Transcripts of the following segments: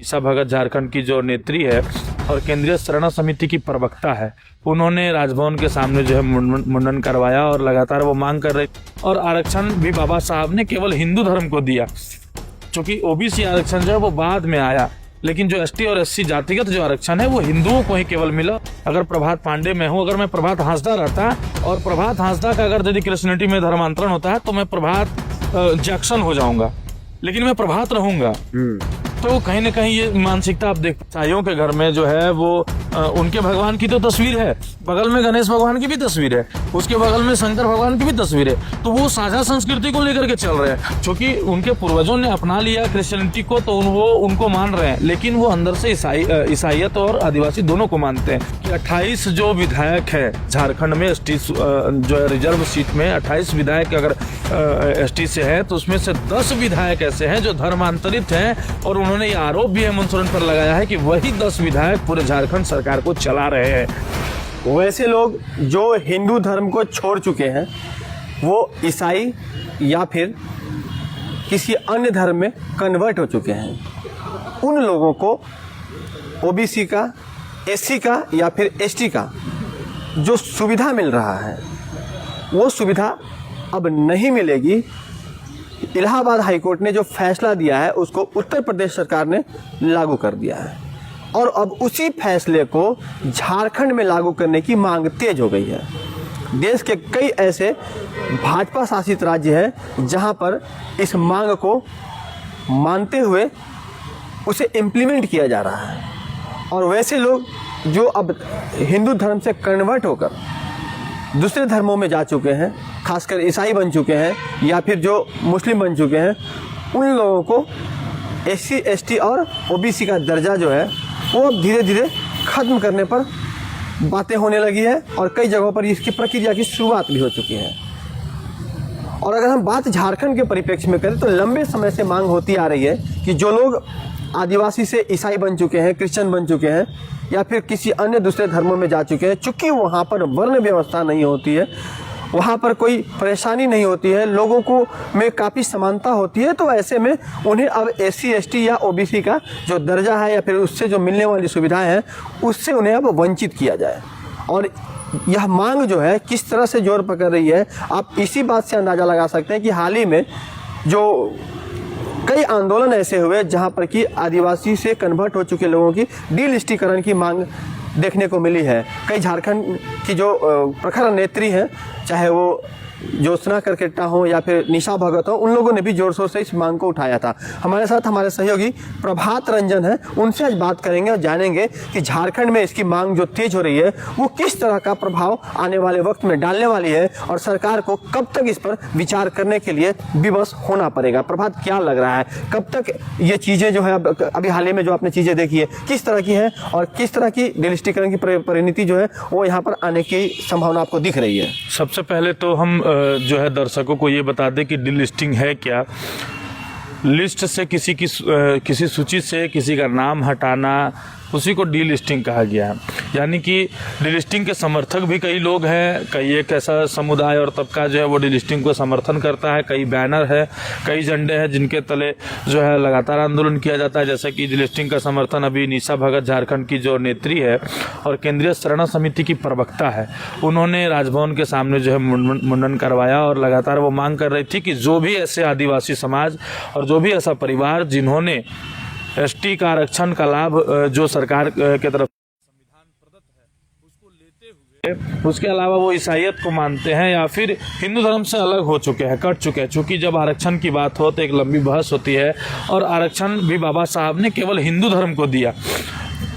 निशा भगत झारखंड की जो नेत्री है और केंद्रीय शरण समिति की प्रवक्ता है, उन्होंने राजभवन के सामने जो है मुंडन करवाया और लगातार वो मांग कर रहे। और आरक्षण भी बाबा साहब ने केवल हिंदू धर्म को दिया, क्योंकि ओबीसी आरक्षण जो है वो बाद में आया, लेकिन जो एसटी और एससी जातिगत जो आरक्षण है वो हिंदुओं को ही केवल मिला। अगर प्रभात पांडे में हूँ, अगर मैं प्रभात हांसदा रहता और प्रभात हांसदा का अगर यदि क्रिश्चियनिटी में धर्मांतरण होता है तो मैं प्रभात जैक्सन हो जाऊंगा, लेकिन मैं प्रभात रहूंगा। तो कहीं ना कहीं ये मानसिकता आप देख, ईसाइयों के घर में जो है वो उनके भगवान की तो तस्वीर है, बगल में गणेश भगवान की भी तस्वीर है, उसके बगल में शंकर भगवान की भी तस्वीर है। तो वो साझा संस्कृति को लेकर के चल रहे हैं, क्योंकि उनके पूर्वजों ने अपना लिया क्रिश्चियनिटी को, तो वो उनको मान रहे हैं, लेकिन वो अंदर से ईसाइयत और आदिवासी दोनों को मानते हैं। कि 28 जो विधायक है झारखंड में एसटी जो है रिजर्व सीट में 28 विधायक अगर एसटी से है, तो उसमें से 10 विधायक ऐसे हैं जो धर्मांतरित हैं। और उन्होंने ये आरोप भी हेमंत पर लगाया है कि वही 10 विधायक पूरे झारखंड सरकार को चला रहे हैं। वैसे लोग जो हिंदू धर्म को छोड़ चुके हैं, वो ईसाई या फिर किसी अन्य धर्म में कन्वर्ट हो चुके हैं, उन लोगों को ओबीसी का, एससी का या फिर एसटी का जो सुविधा मिल रहा है वो सुविधा अब नहीं मिलेगी। इलाहाबाद हाईकोर्ट ने जो फैसला दिया है उसको उत्तर प्रदेश सरकार ने लागू कर दिया है, और अब उसी फैसले को झारखंड में लागू करने की मांग तेज हो गई है। देश के कई ऐसे भाजपा शासित राज्य हैं जहां पर इस मांग को मानते हुए उसे इम्प्लीमेंट किया जा रहा है। और वैसे लोग जो अब हिंदू धर्म से कन्वर्ट होकर दूसरे धर्मों में जा चुके हैं, खासकर ईसाई बन चुके हैं या फिर जो मुस्लिम बन चुके हैं, उन लोगों को एससी, एसटी और ओबीसी का दर्जा जो है वो अब धीरे धीरे ख़त्म करने पर बातें होने लगी है, और कई जगहों पर इसकी प्रक्रिया की शुरुआत भी हो चुकी है। और अगर हम बात झारखंड के परिप्रेक्ष्य में करें तो लंबे समय से मांग होती आ रही है कि जो लोग आदिवासी से ईसाई बन चुके हैं, क्रिश्चियन बन चुके हैं या फिर किसी अन्य दूसरे धर्मों में जा चुके हैं, चूँकि वहाँ पर वर्ण व्यवस्था नहीं होती है, वहाँ पर कोई परेशानी नहीं होती है, लोगों को में काफ़ी समानता होती है, तो ऐसे में उन्हें अब एससी, एसटी या ओबीसी का जो दर्जा है या फिर उससे जो मिलने वाली सुविधाएं हैं उससे उन्हें अब वंचित किया जाए। और यह मांग जो है किस तरह से जोर पकड़ रही है, आप इसी बात से अंदाज़ा लगा सकते हैं कि हाल ही में जो कई आंदोलन ऐसे हुए जहां पर कि आदिवासी से कन्वर्ट हो चुके लोगों की डीलिस्टीकरण की मांग देखने को मिली है। कई झारखंड की जो प्रखर नेत्री हैं, चाहे वो ज्योत्सना करकेट्टा हो या फिर निशा भगत हो, उन लोगों ने भी जोर शोर से इस मांग को उठाया था। हमारे साथ हमारे सहयोगी प्रभात रंजन है, उनसे आज बात करेंगे और जानेंगे कि झारखंड में इसकी मांग जो तेज हो रही है वो किस तरह का प्रभाव आने वाले वक्त में डालने वाली है, और सरकार को कब तक इस पर विचार करने के लिए विवश होना पड़ेगा। प्रभात, क्या लग रहा है, कब तक ये चीज़ें जो है अभी हाल ही में जो आपने चीज़ें देखी है किस तरह की है, और किस तरह की डिलिस्टीकरण की परिणति जो है वो यहाँ पर आने की संभावना आपको दिख रही है? सबसे पहले तो हम जो है दर्शकों को ये बता दें कि डीलिस्टिंग है क्या। लिस्ट से किसी सूची से किसी का नाम हटाना, उसी को डीलिस्टिंग कहा गया है। यानी कि डीलिस्टिंग के समर्थक भी कई लोग हैं, कई एक ऐसा समुदाय और तबका जो है वो डीलिस्टिंग को समर्थन करता है, कई बैनर है, कई झंडे हैं जिनके तले जो है लगातार आंदोलन किया जाता है। जैसे कि डीलिस्टिंग का समर्थन अभी निशा भगत झारखंड की जो नेत्री है और केंद्रीय शरण समिति की प्रवक्ता है, उन्होंने राजभवन के सामने जो है मुंडन करवाया और लगातार वो मांग कर रही थी कि जो भी ऐसे आदिवासी समाज और जो भी ऐसा परिवार जिन्होंने एसटी का आरक्षण का लाभ जो सरकार के तरफ संविधान प्रदत्त है उसको लेते हुए, उसके अलावा वो ईसाइयत को मानते हैं या फिर हिंदू धर्म से अलग हो चुके हैं, कट चुके हैं। चूँकि जब आरक्षण की बात हो तो एक लंबी बहस होती है, और आरक्षण भी बाबा साहब ने केवल हिंदू धर्म को दिया,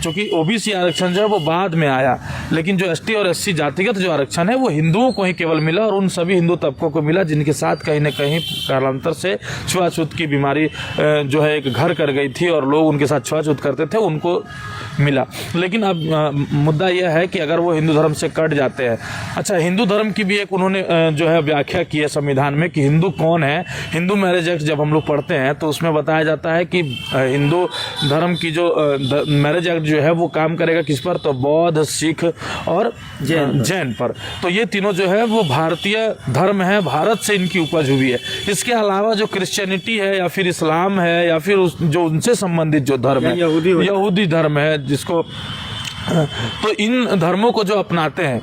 क्योंकि ओबीसी आरक्षण जो है वो बाद में आया, लेकिन जो एसटी और एससी जातिगत जो आरक्षण है वो हिंदुओं को ही केवल मिला, और उन सभी हिंदू तबकों को मिला जिनके साथ कहीं न कहीं कालांतर से छुआछूत की बीमारी जो है एक घर कर गई थी और लोग उनके साथ छुआछूत करते थे, उनको मिला। लेकिन अब मुद्दा यह है कि अगर वो हिंदू धर्म से कट जाते हैं, अच्छा हिंदू धर्म की भी एक उन्होंने जो है व्याख्या की है संविधान में कि हिंदू कौन है। हिंदू मैरिज एक्ट जब हम लोग पढ़ते हैं तो उसमें बताया जाता है कि हिंदू धर्म की जो मैरिज एक्ट जो जो है वो काम करेगा किस पर, तो बौद्ध, सिख और जैन पर। तो ये तीनों जो है वो भारतीय धर्म है, भारत से इनकी उपज हुई है। इसके अलावा जो क्रिश्चियनिटी है या फिर इस्लाम है या फिर जो उनसे संबंधित जो धर्म है, यहूदी धर्म है जिसको, तो इन धर्मों को जो अपनाते हैं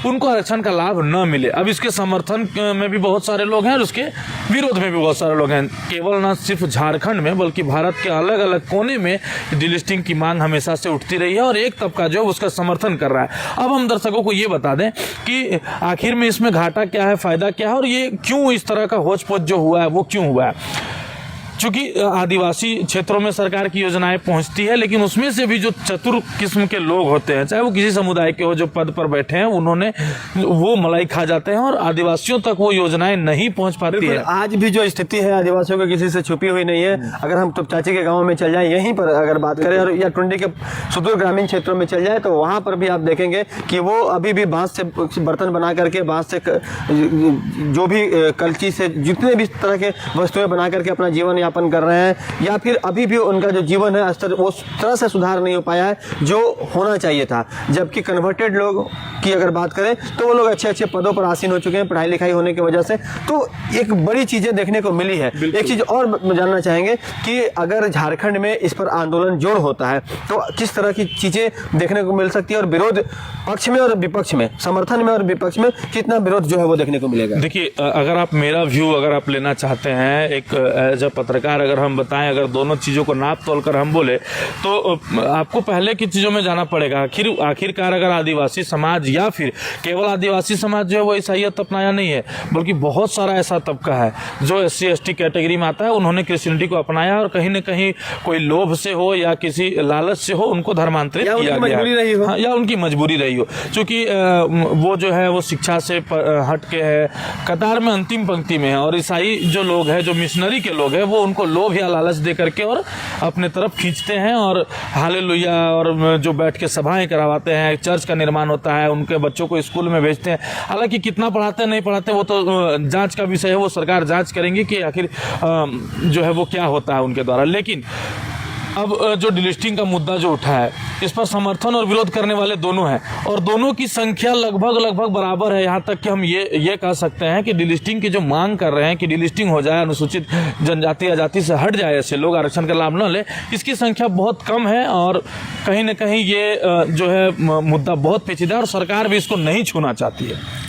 उनको आरक्षण का लाभ न मिले। अब इसके समर्थन में भी बहुत सारे लोग हैं और उसके विरोध में भी बहुत सारे लोग हैं। केवल न सिर्फ झारखंड में बल्कि भारत के अलग अलग कोने में डिलिस्टिंग की मांग हमेशा से उठती रही है और एक तबका जो है उसका समर्थन कर रहा है। अब हम दर्शकों को ये बता दें कि आखिर में इसमें घाटा क्या है, फायदा क्या है और ये क्यों इस तरह का होच पोच जो हुआ है वो क्यों हुआ है। चूंकि आदिवासी क्षेत्रों में सरकार की योजनाएं पहुंचती है, लेकिन उसमें से भी जो चतुर किस्म के लोग होते हैं, चाहे वो किसी समुदाय के हो, जो पद पर बैठे हैं, उन्होंने वो मलाई खा जाते हैं और आदिवासियों तक वो योजनाएं नहीं पहुंच पाती है। आज भी जो स्थिति है आदिवासियों की किसी से छुपी हुई नहीं है। अगर हम तो चाची के गाँव में चल जाए, यहीं पर अगर बात करें, और या टुंडी के सुदूर ग्रामीण क्षेत्रों में चल जाए, तो वहाँ पर भी आप देखेंगे कि वो अभी भी बांस से बर्तन बना करके, बांस से जो भी कलची से जितने भी तरह के वस्तुएं बना करके अपना जीवन यापन कर रहे हैं, या फिर अभी भी उनका जो जीवन है स्तर वो तरह से सुधार नहीं हो पाया है जो होना चाहिए था। जबकि कन्वर्टेड लोग की अगर बात करें तो वो लोग अच्छे अच्छे पदों पर आसीन हो चुके हैं पढ़ाई लिखाई होने की वजह से। तो एक बड़ी चीजें देखने को मिली है। एक चीज और जानना चाहेंगे कि अगर झारखंड में इस पर आंदोलन जोड़ होता है तो किस तरह की चीजें देखने को मिल सकती है, और विरोध पक्ष में और विपक्ष में, समर्थन में और विपक्ष में कितना विरोध जो है वो देखने को मिलेगा। देखिए, अगर आप मेरा व्यू अगर आप लेना चाहते हैं, एक एज अ पत्रकार अगर हम बताएं, अगर दोनों चीज़ों को नाप तोल कर हम बोले तो आपको पहले की चीज़ों में जाना पड़ेगा। आखिरकार अगर आदिवासी समाज या फिर केवल आदिवासी समाज जो है वो ईसाईयत अपनाया नहीं है, बल्कि बहुत सारा ऐसा तबका है जो SC ST कैटेगरी में आता है, उन्होंने क्रिश्चियनिटी को अपनाया और कहीं न कहीं कोई लोभ से हो या किसी लालच से हो उनको धर्मांतरित किया गया, हाँ, या उनकी मजबूरी रही हो। चूँकि वो जो है वो शिक्षा से हट के है, कतार में अंतिम पंक्ति में है, और ईसाई जो लोग हैं, जो मिशनरी के लोग हैं, वो उनको लोभ या लालच दे करके और अपने तरफ खींचते हैं और हालेलुया और जो बैठ के सभाएं करवाते हैं, चर्च का निर्माण होता है, उनके बच्चों को स्कूल में भेजते हैं। हालांकि कितना पढ़ाते हैं नहीं पढ़ाते वो तो जांच का विषय है, वो सरकार जांच करेंगी कि आखिर जो है वो क्या होता है उनके द्वारा। लेकिन अब जो डिलिस्टिंग का मुद्दा जो उठा है, इस पर समर्थन और विरोध करने वाले दोनों हैं और दोनों की संख्या लगभग बराबर है। यहाँ तक कि हम ये कह सकते हैं कि डिलिस्टिंग की जो मांग कर रहे हैं कि डिलिस्टिंग हो जाए, अनुसूचित जनजाति या जाति से हट जाए, ऐसे लोग आरक्षण का लाभ न ले, इसकी संख्या बहुत कम है और कहीं न कहीं ये जो है मुद्दा बहुत पेचीदा और सरकार भी इसको नहीं छूना चाहती है।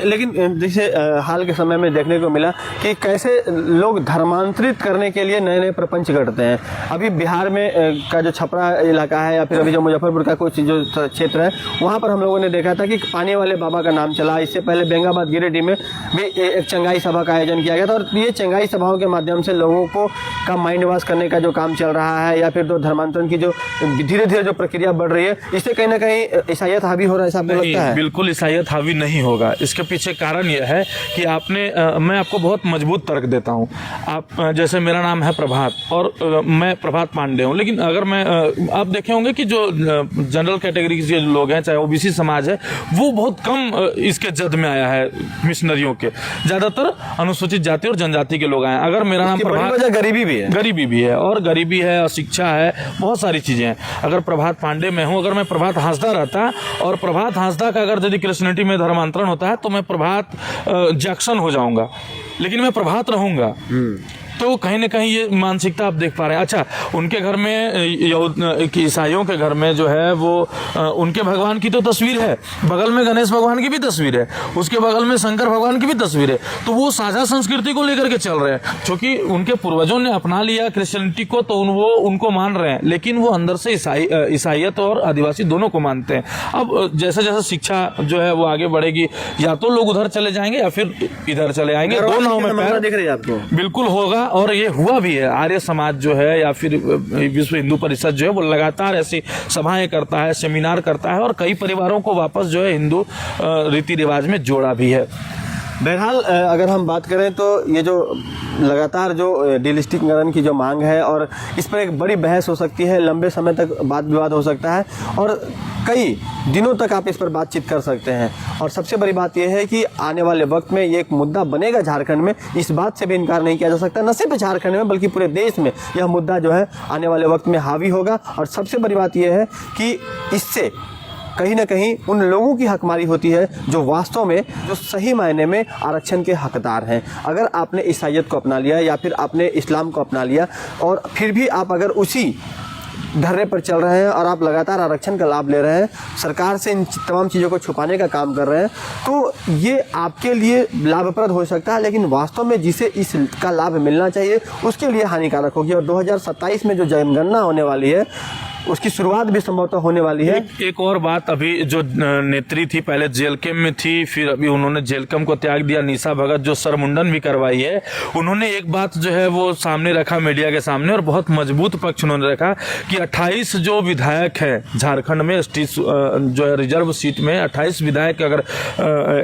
लेकिन जैसे हाल के समय में देखने को मिला कि कैसे लोग धर्मांतरित करने के लिए नए नए प्रपंच गढ़ते हैं। अभी बिहार में का जो छपरा इलाका है या फिर अभी जो मुजफ्फरपुर का कुछ जो क्षेत्र है, वहाँ पर हम लोगों ने देखा था कि पानी वाले बाबा का नाम चला। इससे पहले बेंगाबाद गिरिडीह में भी एक चंगाई सभा का आयोजन किया गया था और ये चंगाई सभाओं के माध्यम से लोगों को का माइंड वॉश करने का जो काम चल रहा है या फिर तो धर्मांतरण की जो धीरे धीरे जो प्रक्रिया बढ़ रही है, इससे कहीं ना कहीं ईसाईयत हावी हो रहा है, ऐसा आपको लगता है? बिल्कुल ईसाईयत हावी नहीं होगा। इसके पीछे कारण यह है कि मैं आपको बहुत मजबूत तर्क देता हूँ। आप जैसे मेरा नाम है प्रभात और मैं प्रभात पांडे हूँ, लेकिन अगर मैं आप देखे होंगे कि जो जनरल कैटेगरी के लोग हैं, चाहे ओबीसी समाज है, वो बहुत कम इसके जद में आया है मिशनरियों के। ज्यादातर अनुसूचित जाति और जनजाति के लोग आए हैं। अगर मेरा नाम प्रभात, गरीबी भी है और गरीबी है और शिक्षा है, बहुत सारी चीजें हैं। अगर प्रभात पांडे में हूँ, अगर मैं प्रभात हांसदा रहता और प्रभात हांसदा का अगर यदि क्रिश्चियनिटी में धर्मांतरण होता है तो मैं प्रभात जैक्सन हो जाऊंगा, लेकिन मैं प्रभात रहूंगा। तो कहीं ना कहीं ये मानसिकता आप देख पा रहे हैं। अच्छा, उनके घर में ईसाइयों के घर में जो है वो उनके भगवान की तो तस्वीर है, बगल में गणेश भगवान की भी तस्वीर है, उसके बगल में शंकर भगवान की भी तस्वीर है। तो वो साझा संस्कृति को लेकर के चल रहे हैं, क्योंकि उनके पूर्वजों ने अपना लिया क्रिश्चियनिटी को, तो वो उनको मान रहे हैं, लेकिन वो अंदर से ईसाइयत और आदिवासी दोनों को मानते हैं। अब जैसे जैसे शिक्षा जो है वो आगे बढ़ेगी, या तो लोग उधर चले जाएंगे या फिर इधर चले आएंगे। दो नाव में पैर दिख रही है आपको? बिल्कुल होगा, और ये हुआ भी है। आर्य समाज जो है या फिर विश्व हिंदू परिषद जो है वो लगातार ऐसी सभाएं करता है, सेमिनार करता है और कई परिवारों को वापस जो है हिंदू रीति रिवाज में जोड़ा भी है। बहरहाल अगर हम बात करें तो ये जो लगातार जो डिलिस्टिंगकरण की जो मांग है और इस पर एक बड़ी बहस हो सकती है, लंबे समय तक वाद विवाद हो सकता है और कई दिनों तक आप इस पर बातचीत कर सकते हैं। और सबसे बड़ी बात यह है कि आने वाले वक्त में ये एक मुद्दा बनेगा झारखंड में, इस बात से भी इनकार नहीं किया जा सकता। न सिर्फ झारखंड में बल्कि पूरे देश में यह मुद्दा जो है आने वाले वक्त में हावी होगा। और सबसे बड़ी बात यह है कि इससे कहीं ना कहीं उन लोगों की हकमारी होती है जो वास्तव में जो सही मायने में आरक्षण के हकदार हैं। अगर आपने ईसाइयत को अपना लिया या फिर आपने इस्लाम को अपना लिया और फिर भी आप अगर उसी धर्रे पर चल रहे हैं और आप लगातार आरक्षण का लाभ ले रहे हैं, सरकार से इन तमाम चीज़ों को छुपाने का काम कर रहे हैं, तो ये आपके लिए लाभप्रद हो सकता है, लेकिन वास्तव में जिसे इसका लाभ मिलना चाहिए उसके लिए हानिकारक होगी। और 2027 में जो जनगणना होने वाली है उसकी शुरुआत भी संभवतः होने वाली है। एक और बात, अभी जो नेत्री थी पहले जेल कैंप में थी, फिर अभी उन्होंने जेल कैंप को त्याग दिया, निशा भगत जो सरमुंडन भी करवाई है, उन्होंने एक बात जो है वो सामने रखा मीडिया के सामने और बहुत मजबूत पक्ष उन्होंने रखा कि 28 जो विधायक है झारखंड में एसटी जो है रिजर्व सीट में 28 विधायक अगर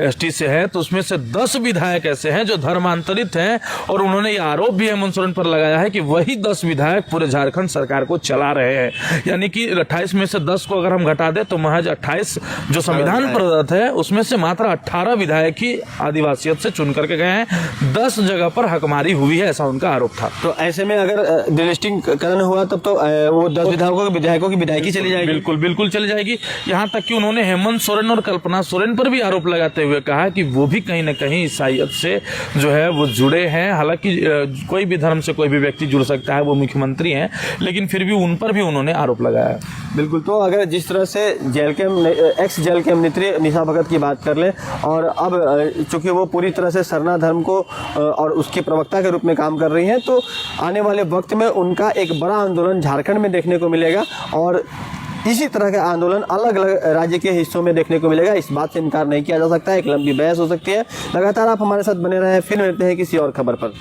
एसटी से है तो उसमें से 10 विधायक ऐसे हैं जो धर्मांतरित हैं। और उन्होंने ये आरोप भी हेमंत सोरेन पर लगाया है कि वही 10 विधायक पूरे झारखंड सरकार को चला रहे हैं। यानी कि 28 में से 10 को अगर हम घटा दें तो महज 28 जो संविधान प्रदत्त है उसमें से मात्र 18 विधायक ही आदिवासियत से चुन करके गए हैं। 10 जगह पर हकमारी हुई है, ऐसा उनका आरोप था। तो ऐसे में अगर डिलिस्टिंगकरण हुआ तब तो वो 10 विधायकों की विधायकी चली जाएगी। बिल्कुल बिल्कुल चली जाएगी। यहाँ तक कि उन्होंने हेमंत सोरेन और कल्पना सोरेन पर भी आरोप लगाते हुए कहा कि वो भी कहीं ना कहीं ईसाइयत से जो है वो जुड़े हैं। हालांकि कोई भी धर्म से कोई भी व्यक्ति जुड़ सकता है, वो मुख्यमंत्री हैं, लेकिन फिर भी उन पर भी उन्होंने आरोप लगाया। बिल्कुल। तो अगर जिस तरह से एक्स जेल कैंप नेत्री निशा भगत की बात कर ले और अब चूंकि वो पूरी तरह से सरना धर्म को और उसकी प्रवक्ता के रूप में काम कर रही हैं, तो आने वाले वक्त में उनका एक बड़ा आंदोलन झारखंड में देखने को मिलेगा और इसी तरह का आंदोलन अलग अलग राज्य के हिस्सों में देखने को मिलेगा। इस बात से इनकार नहीं किया जा सकता है। एक लंबी बहस हो सकती है। लगातार आप हमारे साथ बने रहें, फिर मिलते हैं किसी और खबर पर।